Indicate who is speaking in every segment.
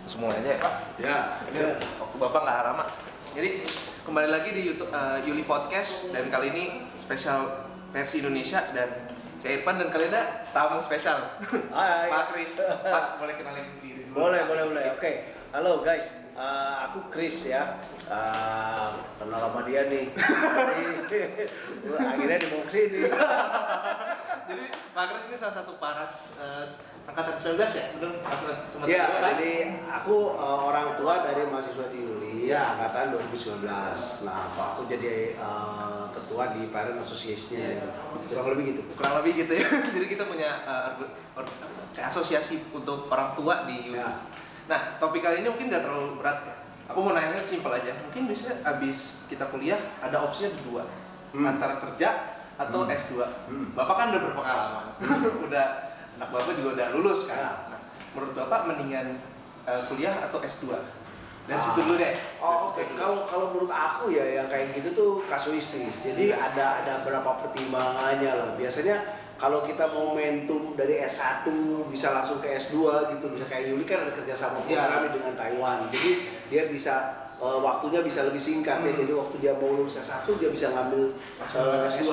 Speaker 1: Semuanya ya Pak.
Speaker 2: Ya.
Speaker 1: Waktu Bapak nggak lama. Jadi kembali lagi di YouTube Yuli Podcast dan kali ini spesial versi Indonesia dan saya Irfan dan kali ada tamu spesial.
Speaker 2: Hai.
Speaker 1: Pak Kris. Pak boleh kenalin diri dulu?
Speaker 2: Boleh. Oke. Halo guys. Aku Kris ya. Kenal sama dia nih. Akhirnya dibawa ke sini.
Speaker 1: Jadi Pak Kris ini salah satu paras angkatan 19 ya? Benar?
Speaker 2: Iya, jadi aku orang tua dari mahasiswa di Yuli, ya, angkatan 2019. Nah, aku jadi ketua di Parent Association-nya, kurang lebih gitu.
Speaker 1: Kurang lebih gitu ya. Jadi kita punya asosiasi untuk orang tua di Yuli.
Speaker 2: Ya.
Speaker 1: Nah, topik kali ini mungkin nggak terlalu berat ya. Aku mau nanya simpel aja. Mungkin bisa abis kita kuliah ada opsinya dua, antara kerja atau S2. Bapak kan udah berpengalaman, udah anak Bapak juga udah lulus kan.
Speaker 2: Ya.
Speaker 1: Nah, menurut Bapak mendingan kuliah atau S2? Dari situ dulu deh.
Speaker 2: Oke. Kalau menurut aku ya yang kayak gitu tuh kasuistis. Jadi ada berapa pertimbangannya lah. Biasanya kalau kita momentum dari S1 bisa langsung ke S2 gitu, bisa kayak Yuli kan ada kerjasama program dengan Taiwan. Jadi dia bisa waktunya bisa lebih singkat ya. Jadi waktu dia mau lulus S1 dia bisa ngambil S2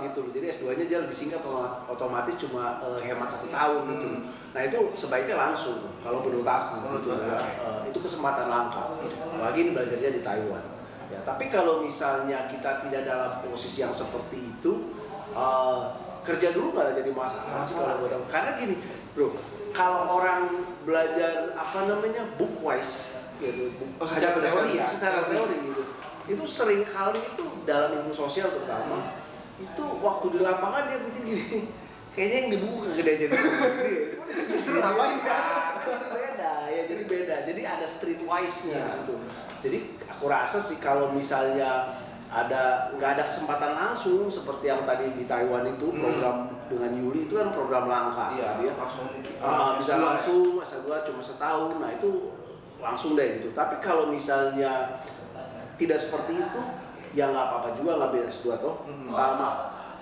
Speaker 2: gitu. Jadi S2-nya dia lebih singkat, otomatis cuma hemat 1 tahun gitu. Nah itu sebaiknya langsung kalau menurut aku gitu ya. Itu kesempatan langka. Apalagi ini belajarnya di Taiwan. Ya, tapi kalau misalnya kita tidak dalam posisi yang seperti itu, kerja dulu nggak jadi masalah sih kalau buat aku. Karena gini, bro, kalau orang belajar bookwise gitu,
Speaker 1: secara teori
Speaker 2: gitu, itu sering kali itu dalam ilmu sosial terutama itu waktu di lapangan dia bikin gini, kayaknya yang di buku kagak jadi
Speaker 1: Disuruh ngapain ya?
Speaker 2: Jadi beda, jadi ada streetwise-nya gitu. Jadi aku rasa sih kalau misalnya nggak ada kesempatan langsung seperti yang tadi di Taiwan itu program dengan Yuli itu kan program langka,
Speaker 1: iya,
Speaker 2: dia
Speaker 1: langsung
Speaker 2: bisa langsung masa gua cuma setahun, nah itu langsung deh gitu. Tapi kalau misalnya tidak seperti itu ya nggak apa-apa juga ngambil S2 toh.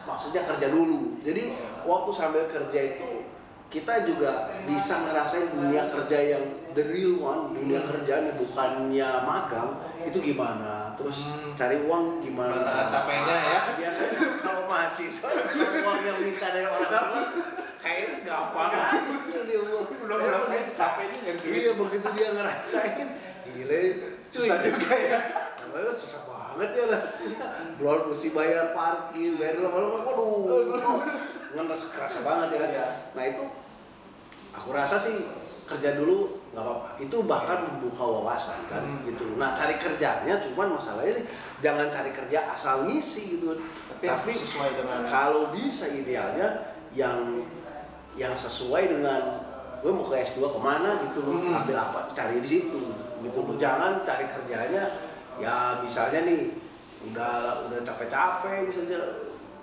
Speaker 2: Maksudnya kerja dulu. Jadi waktu sambil kerja itu kita juga bisa ngerasain dunia kerja yang the real one, dunia kerja nih bukannya magang, itu gimana, terus cari uang gimana,
Speaker 1: capeknya ya.
Speaker 2: Biasanya kalau mahasiswa uang yang minta dari orang tua kayaknya gampang aja dia
Speaker 1: Belum ngerasain capeknya yang duit.
Speaker 2: Iya, begitu dia ngerasain gile
Speaker 1: Susah juga ya.
Speaker 2: Namanya susah banget ya lah. Belum mesti bayar parkir, bayar lama-lama, waduh ngenes kerasa banget ya. Nah itu aku rasa sih kerja dulu nggak apa-apa, itu bahkan membuka wawasan kan gitu. Nah cari kerjanya cuman masalahnya jangan cari kerja asal ngisi gitu, tapi
Speaker 1: sesuai dengan
Speaker 2: kalau bisa idealnya yang sesuai dengan gue mau ke S2 kemana gitu, ambil apa cari di situ gitu. Jangan cari kerjanya ya misalnya nih udah capek-capek misalnya,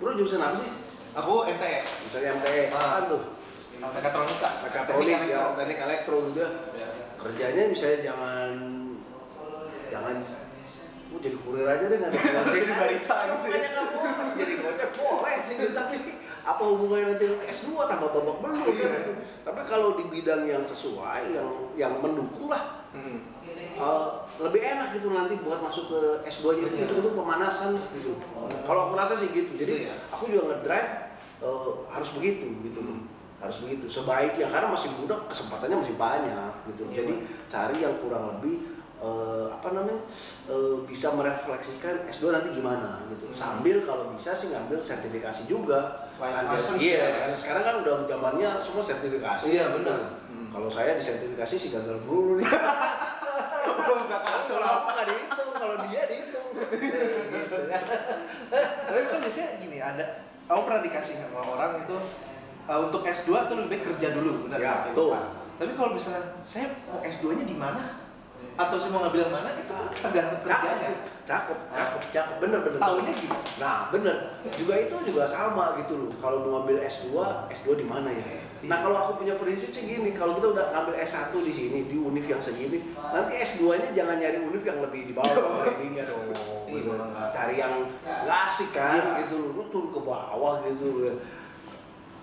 Speaker 2: bro jurusan apa sih?
Speaker 1: Aku MTE.
Speaker 2: Misalnya MTE, apaan tuh?
Speaker 1: Mekatronik
Speaker 2: ya, teknik elektro juga. Kerjanya misalnya jangan jadi kurir aja deh, nggak ada gojek
Speaker 1: jadi barista gitu ya.
Speaker 2: Nggak mau masih jadi gojek boleh sih gitu, tapi apa hubungannya nanti ke S2 tambah babak belur kan? Tapi kalau di bidang yang sesuai, yang mendukung lah, lebih enak gitu nanti buat masuk ke S2 nya itu pemanasan gitu. Kalau aku rasa sih gitu. Jadi aku juga ngedrive harus begitu gitu. Harus begitu sebaiknya karena masih muda, kesempatannya masih banyak gitu. Jadi cari yang kurang lebih bisa merefleksikan S2 nanti gimana gitu. Sambil kalau bisa sih ngambil sertifikasi juga. Iya, sekarang kan udah zamannya semua sertifikasi.
Speaker 1: Iya benar.
Speaker 2: Kalau saya di sertifikasi sih gagal dulu nih.
Speaker 1: Belum
Speaker 2: nggak dihitung, kalau dia dihitung. Gitu ya.
Speaker 1: Tapi kan biasanya gini, aku pernah dikasih sama orang itu untuk S2 tuh lebih baik kerja dulu, benar
Speaker 2: ya?
Speaker 1: Betul. Tapi kalau misalnya saya mau S2-nya di mana? Atau saya mau ngambil yang mana? Itu tergantung kerjanya.
Speaker 2: Cakep, bener.
Speaker 1: Taunya gimana?
Speaker 2: Nah, bener. Itu juga sama gitu loh. Kalau mau ngambil S2 di mana ya? Nah, kalau aku punya prinsip sih gini, kalau kita udah ngambil S1 di sini, di univ yang segini, nanti S2-nya jangan nyari univ yang lebih di bawah gradingnya dong. Gitu. Cari yang nggak asik kan, gitu loh. Lu turun ke bawah gitu.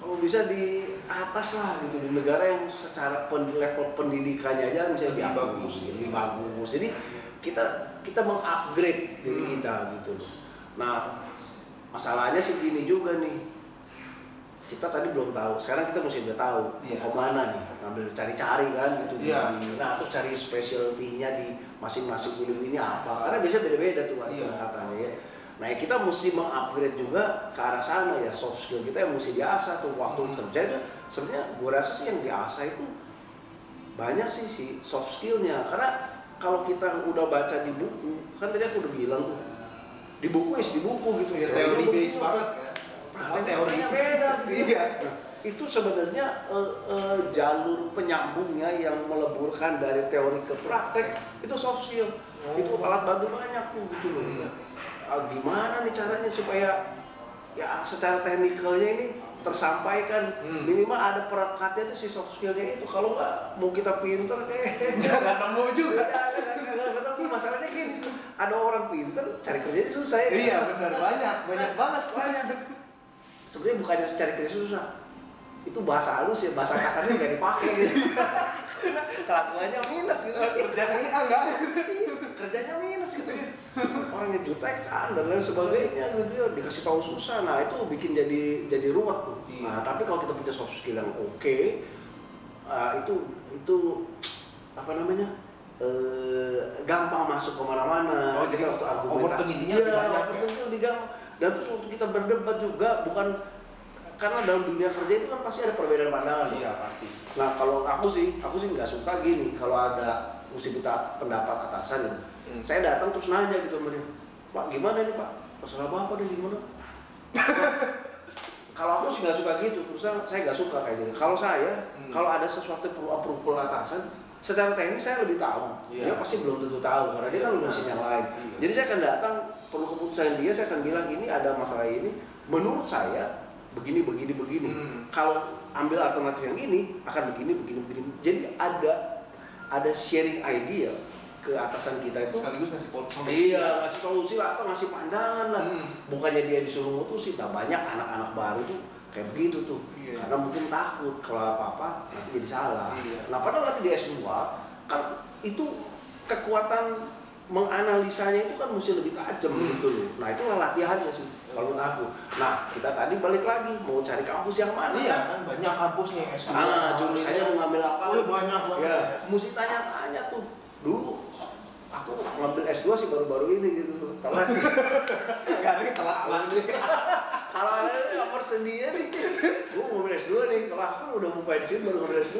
Speaker 2: kalau bisa di atas lah gitu, di negara yang secara level pendidikannya aja bisa
Speaker 1: lebih bagus.
Speaker 2: lebih bagus. Jadi kita mengupgrade diri kita gitu loh. Nah, masalahnya sih gini juga nih, kita tadi belum tahu, sekarang kita mesti udah tahu mau kemana nih, ngambil cari-cari kan gitu. Nah, terus cari specialty-nya di masing-masing unit ini apa, karena biasanya beda-beda tuh katanya ya. Nah, kita mesti mengupgrade juga ke arah sana ya, soft skill kita yang mesti diasah tuh waktu kerja itu. Sebenarnya gue rasa sih yang diasah itu banyak sih si soft skillnya, karena kalau kita udah baca di buku, kan tadi aku udah bilang tuh, di buku di buku gitu ya,
Speaker 1: teori base banget kan, semua teorinya
Speaker 2: beda gitu.
Speaker 1: Iya.
Speaker 2: Nah, itu sebenarnya jalur penyambungnya yang meleburkan dari teori ke praktek itu soft skill. Itu alat bantu banyak tuh gitu loh. Gimana nih caranya supaya ya secara teknikalnya ini tersampaikan, minimal ada perekatnya tuh si soft skillnya itu. Kalau nggak mau kita pinter kayak
Speaker 1: nggak nemu juga.
Speaker 2: Nggak tahu, masalahnya gini, ada orang pinter cari kerjanya susah ya.
Speaker 1: Iya benar, banyak banget.
Speaker 2: Sebenarnya bukannya cari kerja susah, itu bahasa halus ya, bahasa kasarnya nggak dipakai gitu. Kelakuannya minus gitu.
Speaker 1: Kerjaan ini enggak.
Speaker 2: Kerjanya minus gitu. Orangnya jutek kan dan lain sebagainya gitu ya, dikasih tahu susah. Nah, itu bikin jadi ruwet tuh. Nah, tapi kalau kita punya soft skill yang oke, itu apa namanya? Gampang masuk kemana-mana.
Speaker 1: Jadi
Speaker 2: waktu
Speaker 1: opportunity-nya
Speaker 2: lebih gampang. Dan terus waktu kita berdebat juga bukan karena dalam dunia kerja itu kan pasti ada perbedaan pandangan.
Speaker 1: Iya pasti.
Speaker 2: Nah, kalau aku sih nggak suka gini kalau ada mesti minta pendapat atasan gitu. Saya datang terus nanya gitu sama dia, Pak gimana nih Pak? Terserah Bapak deh gimana. Kalau aku sih nggak suka gitu, terus saya nggak suka kayak gitu. Kalau saya, kalau ada sesuatu yang perlu approval atasan, secara teknis saya lebih tahu. Dia pasti belum tentu tahu karena dia kan ngurusin yang lain. Jadi saya akan datang, perlu keputusan dia, saya akan bilang ini ada masalah ini. Menurut saya begini. Kalau ambil alternatif yang ini akan begini. Jadi ada sharing idea ke atasan kita itu.
Speaker 1: Sekaligus ngasih solusi.
Speaker 2: Iya, ngasih solusi lah atau ngasih pandangan lah. Bukannya dia disuruh mutusin. Nah, banyak anak-anak baru tuh kayak begitu tuh. Karena mungkin takut kalau apa-apa nanti jadi salah. Nah, padahal nanti di S2 kan itu kekuatan menganalisanya itu kan mesti lebih tajam gitu loh. Nah, itu latihannya sih kalau menurut aku. Nah, kita tadi balik lagi mau cari kampus yang mana?
Speaker 1: Iya kan banyak kampus nih S2.
Speaker 2: Jurusannya mau ngambil apa?
Speaker 1: Oh, banyak banget.
Speaker 2: Ya, mesti tanya-tanya tuh. Dulu aku ngambil S2 sih baru-baru ini gitu tuh. Telat sih.
Speaker 1: Enggak telat banget.
Speaker 2: Kalau ada nomor sendiri, gue mau ngambil S2 nih. Kalau aku udah mau pensiun baru ngambil S2.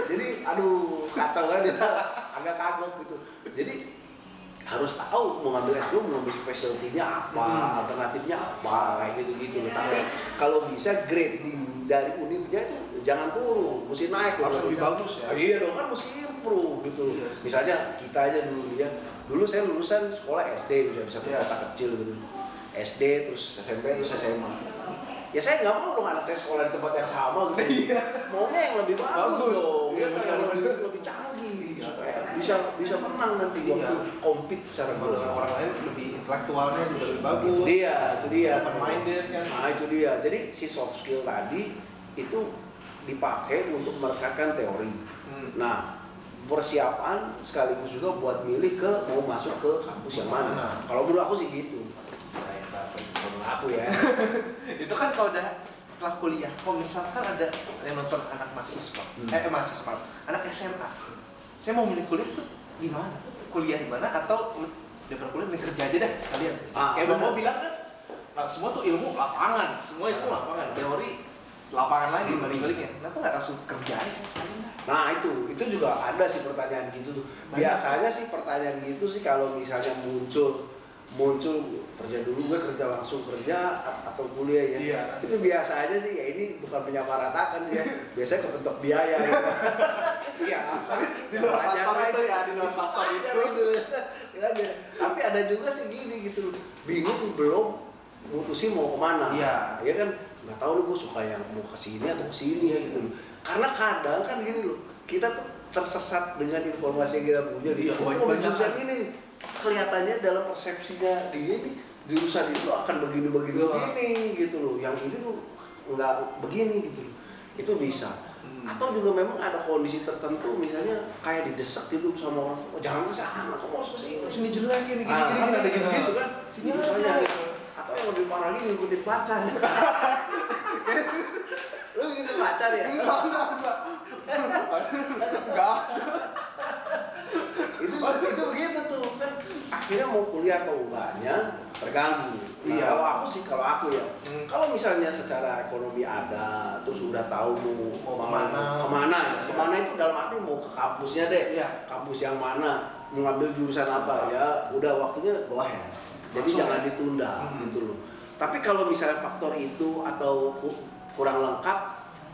Speaker 2: Jadi aduh kacau kan ya. Agak kagok gitu. Jadi harus tahu mau ngambil S2, mau ngambil specialty-nya apa, alternatifnya apa, kayak gitu-gitu loh. Tapi kalau bisa grading dari univnya itu jangan turun, mesti naik.
Speaker 1: Harus lebih bagus ya.
Speaker 2: Iya dong, kan mesti improve gitu. Misalnya kita aja dulu saya lulusan sekolah SD, bisa kota kecil gitu. SD terus SMP terus SMA. Ya saya nggak mau dong anak saya sekolah di tempat yang sama gitu. Maunya yang lebih bagus dong, yang lebih canggih supaya bisa menang nanti waktu compete secara
Speaker 1: dengan orang lain, lebih intelektualnya juga lebih bagus.
Speaker 2: Itu dia
Speaker 1: open minded kan.
Speaker 2: Nah, itu dia. Jadi si soft skill tadi itu dipakai untuk merekatkan teori. Nah, persiapan sekaligus juga buat milih ke mau masuk ke kampus yang mana. Kalau menurut aku sih gitu. Aku ya.
Speaker 1: Itu kan kalau udah setelah kuliah, kalau misalkan ada yang nonton anak mahasiswa, anak SMA, saya mau milih kuliah tuh gimana? Kuliah di mana atau daripada kuliah milih kerja aja deh sekalian. Kayak mau bilang kan, semua tuh ilmu lapangan, semua itu lapangan, teori lapangan lagi balik-baliknya. Kenapa nggak langsung kerja aja sekalian?
Speaker 2: Nah itu juga ada sih pertanyaan gitu tuh. Biasanya sih pertanyaan gitu sih kalau misalnya muncul kerja dulu, gue kerja langsung kerja atau kuliah ya.
Speaker 1: Iya.
Speaker 2: Itu biasa aja sih ya, ini bukan menyamaratakan sih ya. Biasanya kebentuk biaya ya. Iya.
Speaker 1: Di luar faktor itu ya, di luar faktor itu.
Speaker 2: Tapi ada juga sih gini gitu, bingung belum mutusin mau kemana.
Speaker 1: Iya.
Speaker 2: Ya kan nggak tahu nih gue suka yang mau kesini atau kesini ya gitu. Karena kadang kan gini loh, kita tuh tersesat dengan informasi yang kita punya.
Speaker 1: Iya,
Speaker 2: banyak jurusan ini nih. Kelihatannya dalam persepsinya dia nih jurusan itu akan begini gitu loh. Yang ini tuh nggak begini gitu, itu bisa. Atau juga memang ada kondisi tertentu, misalnya kayak didesak gitu sama orang, oh jangan ke sana, kamu harus ke
Speaker 1: sini jelek ini gini
Speaker 2: ada gitu kan,
Speaker 1: sini
Speaker 2: misalnya gitu. Atau yang lebih parah lagi ngikutin pacar. Lu ngikutin pacar ya?
Speaker 1: Enggak.
Speaker 2: Itu begitu tuh kan, akhirnya mau kuliah atau enggaknya terganggu. Nah,
Speaker 1: Iya.
Speaker 2: Kalau aku ya, kalau misalnya secara ekonomi ada, terus udah tahu mau kemana itu dalam arti mau ke kampusnya deh,
Speaker 1: Iya.
Speaker 2: kampus yang mana, mau ngambil jurusan apa ya, udah waktunya go ahead. Jadi
Speaker 1: Langsung
Speaker 2: jangan
Speaker 1: ya?
Speaker 2: ditunda gitu loh. Tapi kalau misalnya faktor itu atau kurang lengkap,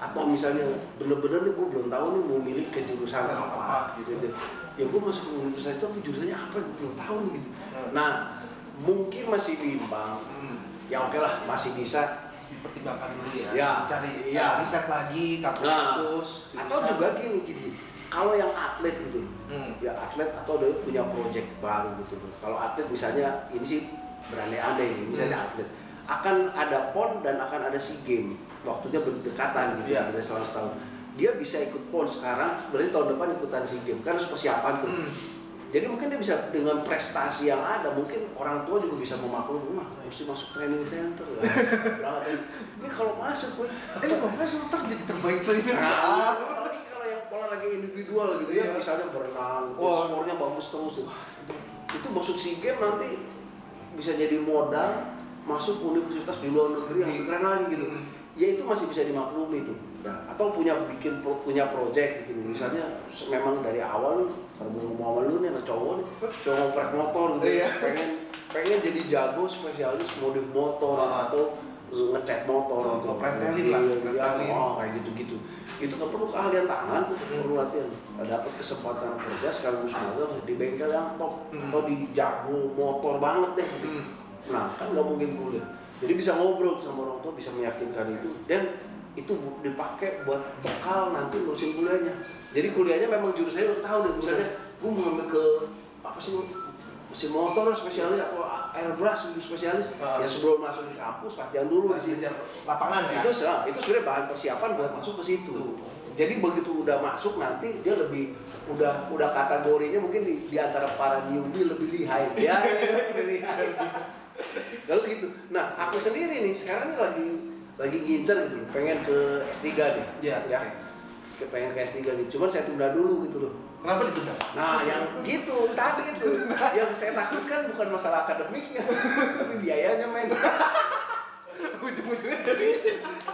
Speaker 2: atau misalnya bener-bener nih gue belum tahu nih mau milih ke jurusan apa gitu, ya gue masuk ke universitas itu jurusannya apa gue belum tahu nih gitu. Nah mungkin masih bimbang, ya oke lah masih bisa
Speaker 1: dipertimbangkan dulu ya,
Speaker 2: ya
Speaker 1: cari
Speaker 2: ya.
Speaker 1: riset lagi kampus-kampus.
Speaker 2: Atau juga gini kalau yang atlet gitu, ya atlet atau dia punya project baru gitu. Kalau atlet misalnya ini sih berandai-andai nih, misalnya atlet akan ada PON dan akan ada SEA Games, waktunya berdekatan gitu, beda setahun. Dia bisa ikut PON sekarang, berarti tahun depan ikutan SEA Games, kan harus persiapan tuh. Jadi mungkin dia bisa dengan prestasi yang ada, mungkin orang tua juga bisa memaklumi, wah mesti masuk training center lah. Ini kalau masuk,
Speaker 1: Ini kok masuk jadi terbaik saja.
Speaker 2: Apalagi kalau yang olahraga individual gitu ya, misalnya berenang, skornya bagus terus tuh. Itu masuk SEA Games nanti bisa jadi modal masuk universitas di luar negeri yang lebih keren lagi gitu. Ya itu masih bisa dimaklumi tuh. Nah, atau punya project gitu, misalnya memang dari awal kalau mau ngomong awal lu nih anak cowok ngoprek motor gitu, pengen jadi jago spesialis modif motor atau ngecat motor
Speaker 1: atau pretelin lah,
Speaker 2: kayak gitu. Itu kan perlu keahlian tangan, perlu latihan. Dapat kesempatan kerja sekaligus magang di bengkel yang top atau di jago motor banget deh. Nah kan nggak mungkin kuliah. Jadi bisa ngobrol sama orang tua, bisa meyakinkan itu, dan itu dipakai buat bekal nanti lurusin kuliahnya. Jadi kuliahnya memang jurusannya udah tahu deh, misalnya gue mau ngambil ke apa sih mesin motor spesialis atau airbrush spesialis. Ya sebelum masuk di kampus latihan dulu di sini.
Speaker 1: Lapangan ya.
Speaker 2: Itu sebenarnya bahan persiapan buat masuk ke situ. Jadi begitu udah masuk nanti dia lebih udah kategorinya mungkin di antara para newbie lebih lihai. Ya, lebih lihai. Kalau gitu. Nah, aku sendiri nih sekarang nih lagi ngincer gitu, pengen ke S3 deh.
Speaker 1: Iya.
Speaker 2: Pengen ke S3 gitu. Cuman saya tunda dulu gitu loh.
Speaker 1: Kenapa ditunda?
Speaker 2: Nah, yang gitu tadi itu. Yang saya takutkan bukan masalah akademiknya, tapi biayanya men.
Speaker 1: Ujung-ujungnya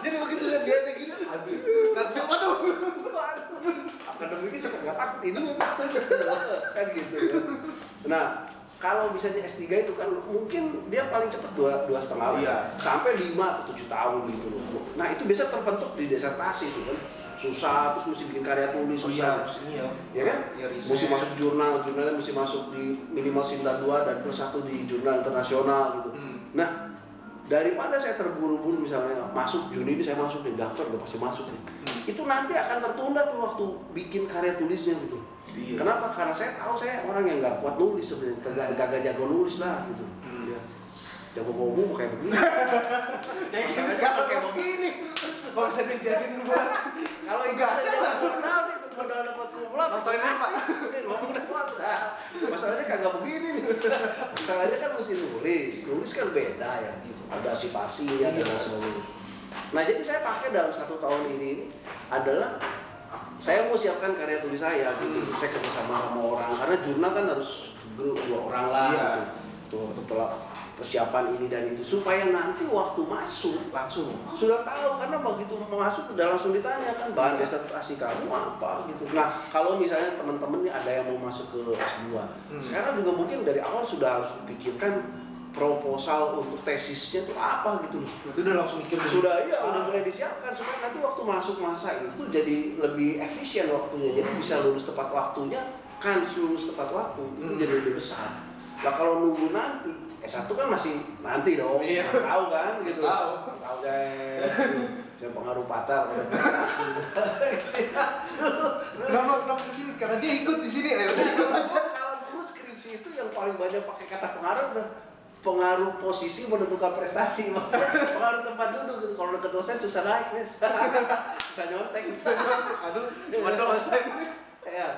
Speaker 2: jadi begitu lihat biayanya gini, aduh. Akademiknya saya nggak takut ini kan gitu. Nah, kalau misalnya S3 itu kan mungkin dia paling cepat 2,5 sampai 5 atau 7 tahun gitu loh. Nah itu biasa terbentuk di disertasi itu kan, susah, terus mesti bikin karya tulis susah, ya kan? Mesti masuk jurnalnya mesti masuk di minimal Sinta 2 dan +1 di jurnal internasional gitu. Nah daripada saya terburu-buru misalnya masuk Juni ini saya masuk nih, daftar udah pasti masuk nih. Itu nanti akan tertunda tuh waktu bikin karya tulisnya gitu. Kenapa? Karena saya tahu saya orang yang nggak kuat nulis sebenarnya, kagak jago nulis lah gitu. Jago ngomong kayak begini.
Speaker 1: Kayak gini sekarang kayak begini. Kalau bisa dijadiin buat
Speaker 2: kalau ijazah modal sih modal dapat kumlot.
Speaker 1: Nontonin apa?
Speaker 2: Ngomong udah masa. Masalahnya kagak begini nih. Masalahnya kan mesti nulis. Nulis kan beda ya gitu. Ada citasi ya dan sebagainya. Nah jadi saya pakai dalam 1 tahun ini adalah saya mau siapkan karya tulis saya gitu. Saya kerja sama orang karena jurnal kan harus grup 2 orang lah gitu. Tuh persiapan ini dan itu supaya nanti waktu masuk langsung sudah tahu, karena begitu masuk udah langsung ditanya kan bahan disertasi kamu apa gitu. Nah kalau misalnya teman-teman nih ada yang mau masuk ke S2 sekarang juga mungkin dari awal sudah harus pikirkan proposal untuk tesisnya tuh apa gitu loh.
Speaker 1: Itu udah langsung mikir
Speaker 2: udah mulai disiapkan supaya nanti waktu masuk masa itu jadi lebih efisien waktunya, jadi bisa lulus tepat waktunya, kan lulus tepat waktu itu jadi lebih besar. Nah kalau nunggu nanti S1 kan masih nanti dong, tahu kan gitu. Tahu deh. Saya pengaruh pacar
Speaker 1: Kenapa ke sini? Karena dia ikut di sini, ikut aja.
Speaker 2: Kalau dulu skripsi itu yang paling banyak pakai kata pengaruh udah pengaruh posisi menentukan prestasi, maksudnya pengaruh tempat duduk gitu. Kalau deket dosen susah naik, Mas. Susah nyontek.
Speaker 1: Aduh, cuma dosen.
Speaker 2: Ya.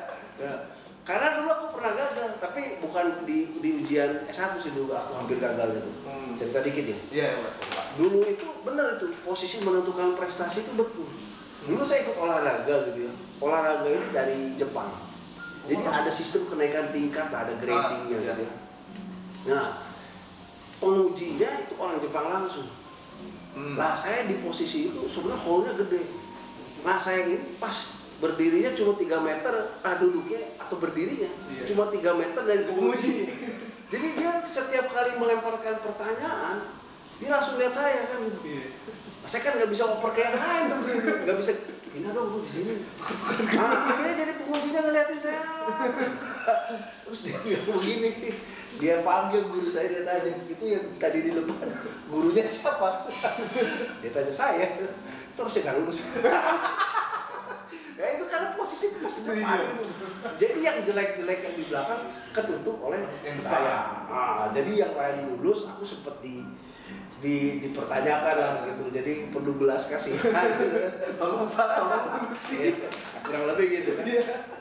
Speaker 2: Karena dulu aku pernah gagal, tapi bukan di ujian S1 sih dulu aku hampir gagal gitu. Cerita dikit ya.
Speaker 1: Iya, Pak.
Speaker 2: Dulu itu benar itu posisi menentukan prestasi itu betul. Dulu saya ikut olahraga gitu ya. Olahraga ini dari Jepang. Jadi ada sistem kenaikan tingkat, ada gradingnya gitu ya. Nah, pengujinya itu orang Jepang langsung. Nah, saya di posisi itu sebenarnya hole-nya gede. Nah, saya ini pas berdirinya cuma 3 meter, duduknya atau berdirinya cuma 3 meter dari penguji. Jadi dia setiap kali melemparkan pertanyaan, dia langsung lihat saya kan gitu. Nah, saya kan nggak bisa oper kayak lain dong, nggak bisa. Ini dong, gue di sini. Nah, akhirnya jadi pengujinya ngeliatin saya. Terus dia bilang begini, dia panggil guru saya, dia tanya, itu yang tadi di depan, gurunya siapa? Dia tanya saya, terus saya nggak lulus. Ya itu karena posisi depan gitu. Jadi yang jelek-jelek yang di belakang ketutup oleh saya. Jadi yang lain lulus, aku sempet dipertanyakan lah gitu. Jadi perlu belas kasihan.
Speaker 1: Tolong Pak, tolong sih.
Speaker 2: Kurang lebih gitu.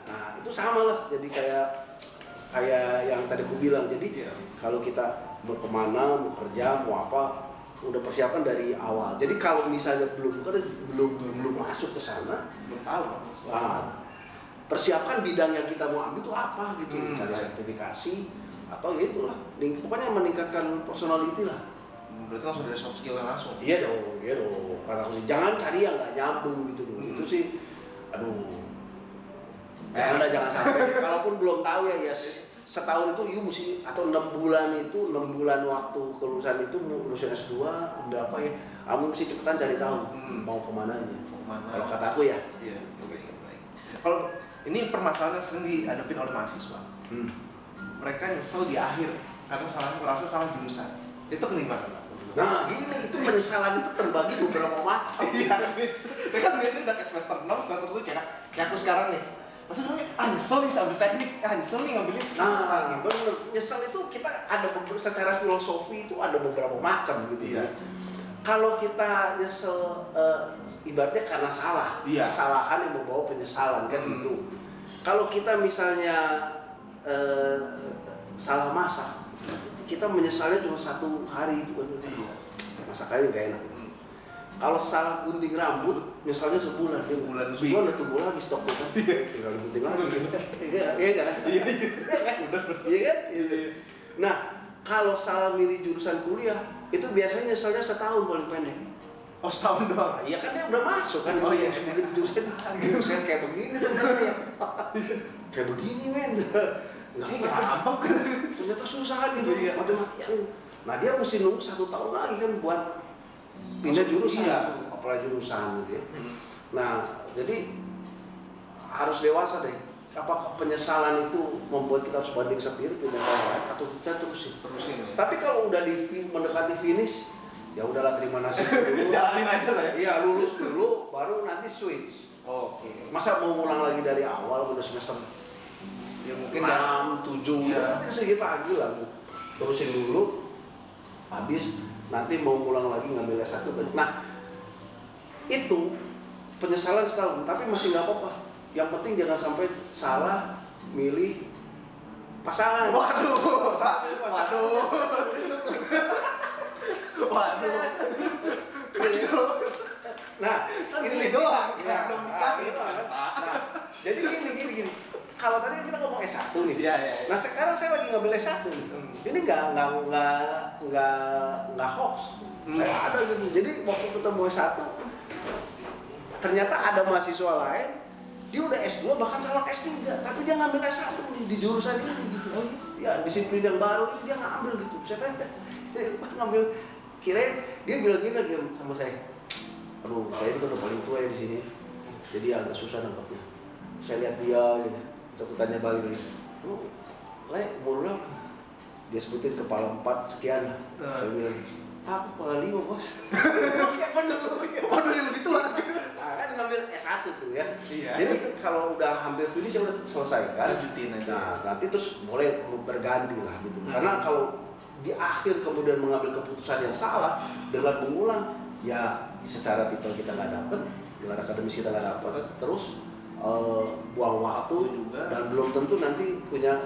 Speaker 2: Nah itu sama lah. Jadi kayak yang tadi aku bilang. Jadi kalau kita mau kemana, mau kerja, mau apa, udah persiapan dari awal. Jadi kalau misalnya belum masuk ke sana,
Speaker 1: belum tahu.
Speaker 2: Persiapkan bidang yang kita mau ambil itu apa gitu, cari sertifikasi atau ya itulah. Pokoknya meningkatkan personality lah.
Speaker 1: Berarti langsung dari soft skill langsung.
Speaker 2: Iya dong. Kata aku sih jangan cari yang nggak nyambung gitu loh. Itu sih, aduh. Jangan sampai. Kalaupun belum tahu ya setahun itu you mesti atau 6 bulan waktu kelulusan itu lulusan S2 ambil apa ya, kamu mesti cepetan cari tahu mau kemananya. Kalau kata aku ya.
Speaker 1: Iya. Baik. Kalau ini permasalahan yang sering dihadapin oleh mahasiswa, mereka nyesel di akhir karena merasa salah jurusan. Itu gimana?
Speaker 2: Nah gini, itu penyesalan itu terbagi beberapa macam.
Speaker 1: Iya. Kan biasanya udah ke semester 6, semester 7 kayak aku sekarang nih. Maksudnya, nyesel nih ambil teknik, nyesel nih ngambilin.
Speaker 2: Nah, bener. Nyesel itu kita ada secara filosofi itu ada beberapa macam gitu ya. Kalau kita nyesel, ibaratnya karena salah, kesalahan yang membawa penyesalan kan gitu. Kalau kita misalnya salah masak, kita menyesalnya cuma 1 hari itu kan. Masakannya gak enak. Kalau salah gunting rambut, misalnya sebulan udah tumbuh lagi stoknya kan, tinggal gunting lagi. Iya kan? Iya kan? Nah, kalau salah milih jurusan kuliah, itu biasanya nyesalnya setahun paling pendek.
Speaker 1: Oh, setahun doang?
Speaker 2: Iya kan dia udah masuk kan, begitu jurusan kayak begini ternyata ya. Kayak begini men. Nggak gampang kan? Ternyata susah gitu, mati-matian. Nah dia mesti nunggu 1 tahun lagi kan buat pindah jurusan, apalagi jurusan gitu ya. Nah, jadi harus dewasa deh. Apakah penyesalan itu membuat kita harus banding setir pindah ke lain atau kita terusin? Tapi kalau udah mendekati finish, ya udahlah terima nasib dulu.
Speaker 1: Jalanin aja lah ya.
Speaker 2: Iya, lulus dulu, baru nanti switch.
Speaker 1: Oke.
Speaker 2: Masa mau ngulang lagi dari awal udah semester
Speaker 1: Ya mungkin
Speaker 2: 6, 7, nanti sedikit lagi lah. Terusin dulu, habis nanti mau ngulang lagi ngambil S1. Nah, itu penyesalan setahun, tapi masih nggak apa-apa. Yang penting jangan sampai salah milih pasangan.
Speaker 1: Waduh.
Speaker 2: Nah,
Speaker 1: ini doang.
Speaker 2: Belum nikahin. Nah, jadi gini. Kalau tadi kita ngomong S1 nih.
Speaker 1: Iya.
Speaker 2: Nah, sekarang saya lagi ngambil S1 nih. Ini nggak hoax. Saya ada gitu. Jadi waktu ketemu S1 ternyata ada mahasiswa lain, dia udah S2 bahkan calon S3, tapi dia ngambil S1 di jurusan ini gitu. Ya, disiplin yang baru ini dia ngambil gitu. Saya tanya, ngambil, kirain dia bilang gini lagi sama saya. Aduh, saya itu kan udah paling tua ya di sini. Jadi agak susah nangkapnya. Saya lihat dia gitu. Aku tanya balik lagi. "Oh, Le, umur berapa?" Dia sebutin kepala 4 sekian. Saya bilang, "Aku kepala 5, Bos."
Speaker 1: Waduh, yang lebih tua.
Speaker 2: Nah, kan ngambil S1 tuh ya.
Speaker 1: Iya.
Speaker 2: Jadi kalau udah hampir finish ya udah selesai kan.
Speaker 1: Lanjutin aja.
Speaker 2: Nah, nanti terus boleh berganti lah gitu. Karena kalau di akhir kemudian mengambil keputusan yang salah dengan mengulang, ya secara titel kita nggak dapet, gelar akademis kita nggak dapet, terus buang waktu
Speaker 1: juga,
Speaker 2: dan belum tentu nanti punya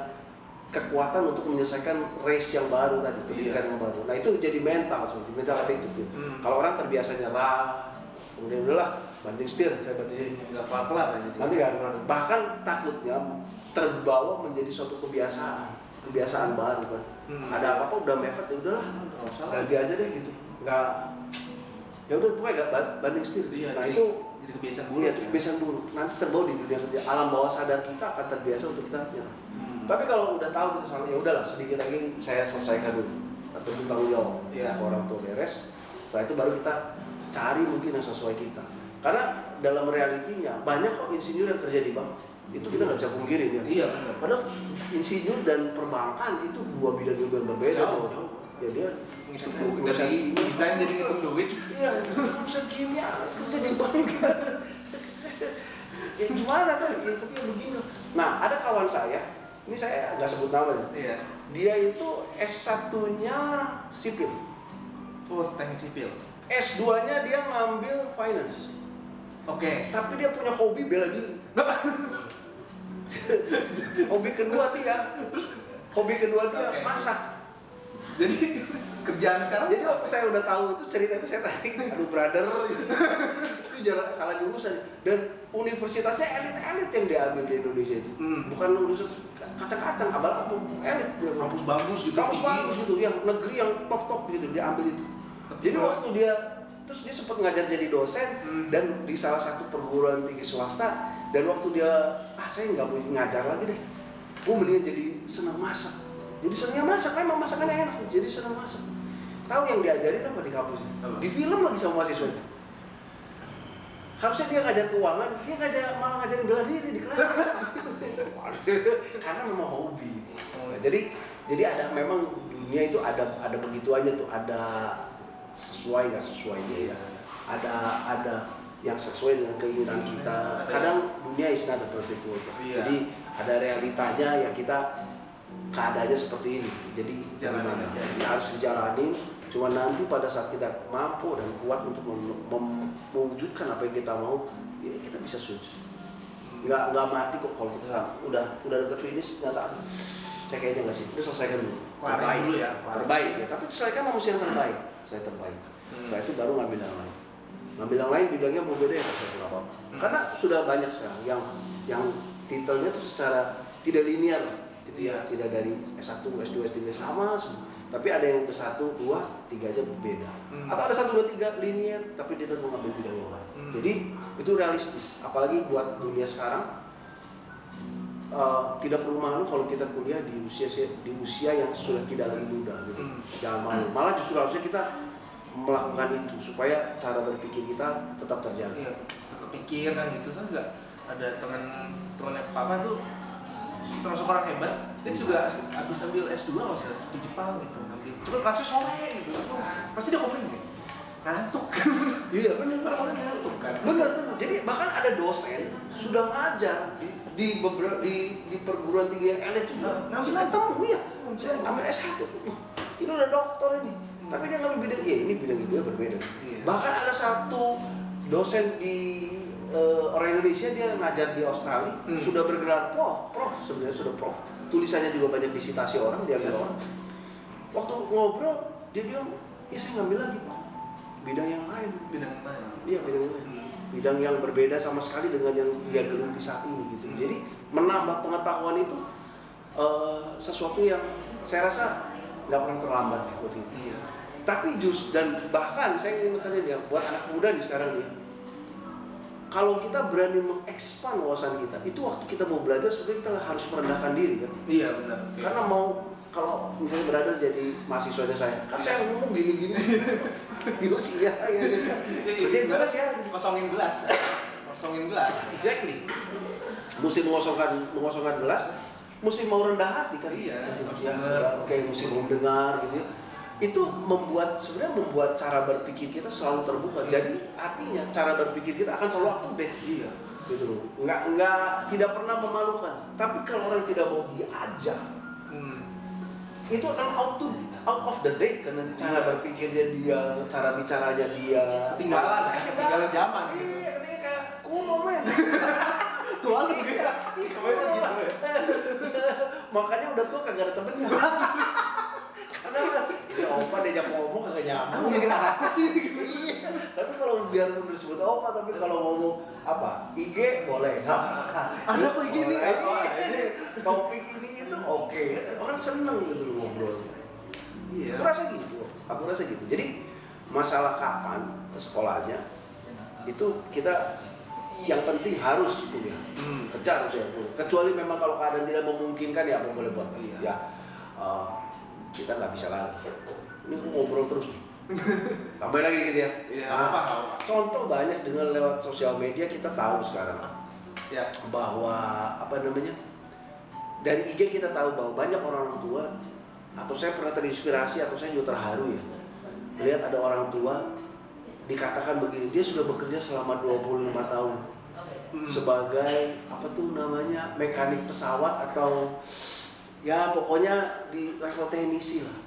Speaker 2: kekuatan untuk menyelesaikan race yang baru tadi, pendidikan yang baru. Nah itu jadi mental, mental attitude. Kalau orang terbiasa nyerah, kemudian udahlah banting setir, saya berarti
Speaker 1: nggak kelar ya.
Speaker 2: nanti nggak kelar. Bahkan takutnya terbawa menjadi suatu kebiasaan baru kan. Ada apa-apa udah mepet ya udahlah, ganti aja deh gitu. Nggak, ya udah pokoknya nggak banting setir.
Speaker 1: Iya,
Speaker 2: nah itu
Speaker 1: jadi kebiasaan buruk.
Speaker 2: Iya, kebiasaan buruk. Nanti terbawa di dunia kerja. Alam bawah sadar kita akan terbiasa untuk kita nyerah. Tapi kalau udah tahu kita salah, ya udahlah sedikit lagi saya selesaikan dulu atau tanggung jawab. Orang tua beres. Setelah itu baru kita cari mungkin yang sesuai kita. Karena dalam realitinya banyak kok insinyur yang kerja di bank. Itu kita nggak bisa pungkirin ya.
Speaker 1: Iya benar.
Speaker 2: Padahal insinyur dan perbankan itu dua bidang yang berbeda.
Speaker 1: Jauh.
Speaker 2: Ya dia
Speaker 1: dari desain jadi ngitung duit.
Speaker 2: Iya, urusan kimia kerja di bank. Ya gimana tuh? Ya, tapi ya begini. Nah ada kawan saya. Ini saya nggak sebut namanya.
Speaker 1: Iya.
Speaker 2: Dia itu S1-nya sipil.
Speaker 1: Oh, teknik sipil.
Speaker 2: S2-nya dia ngambil finance.
Speaker 1: Oke.
Speaker 2: Tapi dia punya hobi bela diri. Hobi kedua dia masak.
Speaker 1: Jadi kerjaan sekarang.
Speaker 2: Jadi waktu saya udah tahu itu cerita itu saya tanya, aduh brother, itu jangan salah jurusan. Dan universitasnya elit-elit yang diambil di Indonesia itu, bukan universitas kacang-kacang, abal-abal, elit.
Speaker 1: Kampus bagus gitu.
Speaker 2: Kampus bagus gitu, yang negeri yang top-top gitu diambil itu. Jadi waktu dia terus dia sempat ngajar jadi dosen dan di salah satu perguruan tinggi swasta. Dan waktu dia saya nggak mau ngajar lagi deh, gue mendingan jadi senang masak. Jadi senangnya masak, memang masakannya enak, jadi senang masak. Tahu yang diajarin apa di kampusnya? Di film lagi sama mahasiswa. Harusnya dia ngajar keuangan, dia malah ngajarin bela diri di kelas. Karena memang hobi. Nah, jadi ada memang dunia itu ada begituannya tuh, ada sesuai nggak sesuainya ya. Ada yang sesuai dengan keinginan kita. Kadang dunia is not a perfect world. Jadi ada realitanya ya kita keadaannya seperti ini. Jadi gimana? Harus dijalani. Cuma nanti pada saat kita mampu dan kuat untuk mewujudkan apa yang kita mau, ya kita bisa sukses. Nggak mati kok kalau kita udah dekat finish nggak saya kayaknya nggak sih. Udah selesaikan dulu. Terbaik
Speaker 1: dulu ya.
Speaker 2: Terbaik ya. Tapi selesaikan manusia yang terbaik. Saya terbaik. Setelah itu baru ngambil yang lain. Ngambil yang lain bidangnya mau beda ya saya apa. Karena sudah banyak sekarang yang titelnya tuh secara tidak linear gitu ya. Tidak dari S1, S2, S3 sama semua. Tapi ada yang udah 1, 2, 3 aja berbeda. Atau ada 1, 2, 3 linear tapi dia tetap mengambil bidang yang lain. Jadi itu realistis. Apalagi buat dunia sekarang tidak perlu malu kalau kita kuliah di usia yang sudah tidak lagi muda gitu. Jangan malu. Malah justru harusnya kita melakukan itu supaya cara berpikir kita tetap terjaga.
Speaker 1: Iya, kepikir kan gitu. Saya nggak ada temannya papa tuh termasuk orang hebat. Dia juga habis ambil S2 di Jepang gitu. Cuma kelasnya sore gitu. Pasti dia komplain nih. Ngantuk.
Speaker 2: Iya benar.
Speaker 1: Orang-orang ngantuk kan.
Speaker 2: Benar. Jadi bahkan ada dosen sudah ngajar di perguruan tinggi yang elit juga. Nggak tahu ya. Saya ambil S1. Ini udah doktor ini. Tapi dia ngambil bidang ini bidang dia berbeda. Bahkan ada satu dosen di orang Indonesia dia ngajar di Australia sudah bergelar prof sebenarnya sudah prof. Tulisannya juga banyak disitasi orang, diambil orang. Waktu ngobrol dia bilang, ya saya ngambil lagi Pak. Bidang yang lain.
Speaker 1: Bidang lain.
Speaker 2: Iya bidang lain. Bidang yang berbeda sama sekali dengan yang dia geluti saat ini gitu. Jadi menambah pengetahuan itu sesuatu yang saya rasa nggak pernah terlambat ya buat itu.
Speaker 1: Iya.
Speaker 2: Tapi dan bahkan saya ingin katakan ya buat anak muda di sekarang ya, kalau kita berani mengekspan wawasan kita, itu waktu kita mau belajar sebenarnya kita harus merendahkan diri kan.
Speaker 1: Iya benar.
Speaker 2: Karena kalau misalnya berada jadi mahasiswanya saya, kan saya ngomong gini-gini, gitu sih ya, kerjain tugas ya,
Speaker 1: kosongin gelas.
Speaker 2: Exactly. Mesti mengosongkan gelas, mesti mau rendah hati kan.
Speaker 1: Iya.
Speaker 2: Ya, oke, mesti mau dengar gitu ya. itu sebenarnya membuat cara berpikir kita selalu terbuka. Jadi artinya cara berpikir kita akan selalu up to date.
Speaker 1: Iya.
Speaker 2: Gitu loh. Tidak pernah memalukan. Tapi kalau orang tidak mau diajak, itu akan out of the date karena cara berpikirnya dia, cara bicaranya dia
Speaker 1: ketinggalan zaman.
Speaker 2: Iya, ketika kayak kuno men.
Speaker 1: Tua lagi ya. Kebanyakan gitu ya.
Speaker 2: Makanya udah tua kagak ada temennya. Karena ini opa diajak ngomong kagak nyambung.
Speaker 1: Mungkin apa sih gitu.
Speaker 2: Iya. Tapi kalau biarpun disebut opa, tapi kalau ngomong apa IG boleh.
Speaker 1: Ada kok IG nih.
Speaker 2: Topik ini itu oke. Orang seneng gitu loh ngobrol.
Speaker 1: Iya.
Speaker 2: Aku rasa gitu. Jadi masalah kapan ke sekolahnya itu kita yang penting harus kuliah. Kerja harus ya. Kecuali memang kalau keadaan tidak memungkinkan ya apa boleh buat.
Speaker 1: Iya.
Speaker 2: Ya kita nggak bisa lagi. Ini aku ngobrol terus. Tambah lagi gitu ya.
Speaker 1: Iya.
Speaker 2: Contoh banyak dengan lewat sosial media kita tahu sekarang.
Speaker 1: Ya.
Speaker 2: Bahwa dari IG kita tahu bahwa banyak orang tua, atau saya pernah terinspirasi atau saya juga terharu ya melihat ada orang tua dikatakan begini, dia sudah bekerja selama 25 tahun sebagai mekanik pesawat atau ya pokoknya di level teknisi lah.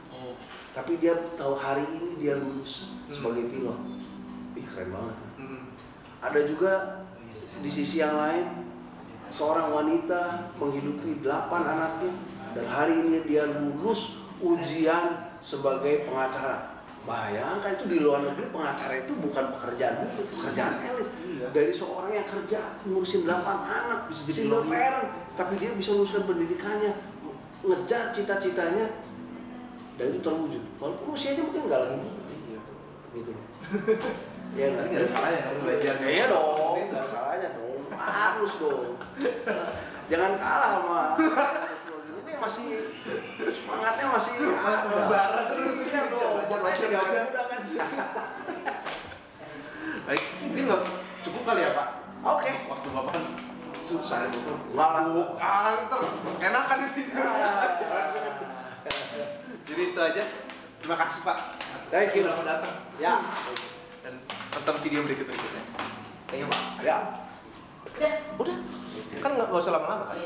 Speaker 2: Tapi dia tahu hari ini dia lulus sebagai pilot. Keren banget. Ada juga di sisi yang lain seorang wanita menghidupi 8 anaknya dan hari ini dia lulus ujian sebagai pengacara. Bayangkan itu di luar negeri pengacara itu bukan pekerjaan elit. Dari seorang yang kerja ngurusin 8 anak, single parent, tapi dia bisa luluskan pendidikannya, ngejar cita-citanya dan itu terwujud. Walaupun usianya mungkin nggak lagi muda. Gitu. Ya
Speaker 1: Berarti nggak ada salahnya kalau belajar.
Speaker 2: Iya dong, nggak ada salahnya dong. Harus dong. Jangan kalah sama. Ini masih semangatnya masih
Speaker 1: Bara terus
Speaker 2: ya dong.
Speaker 1: Baca.
Speaker 2: Kan.
Speaker 1: Baik, mungkin nggak cukup kali ya Pak.
Speaker 2: Oke.
Speaker 1: Waktu Bapak kan susah ya Bapak.
Speaker 2: Malah.
Speaker 1: Enakan ini. Jadi itu aja. Terima kasih Pak.
Speaker 2: Thank you.
Speaker 1: Sudah datang.
Speaker 2: Ya.
Speaker 1: Dan tonton video berikutnya. Thank you Pak.
Speaker 2: Ya.
Speaker 1: Udah. Kan nggak usah lama-lama kan?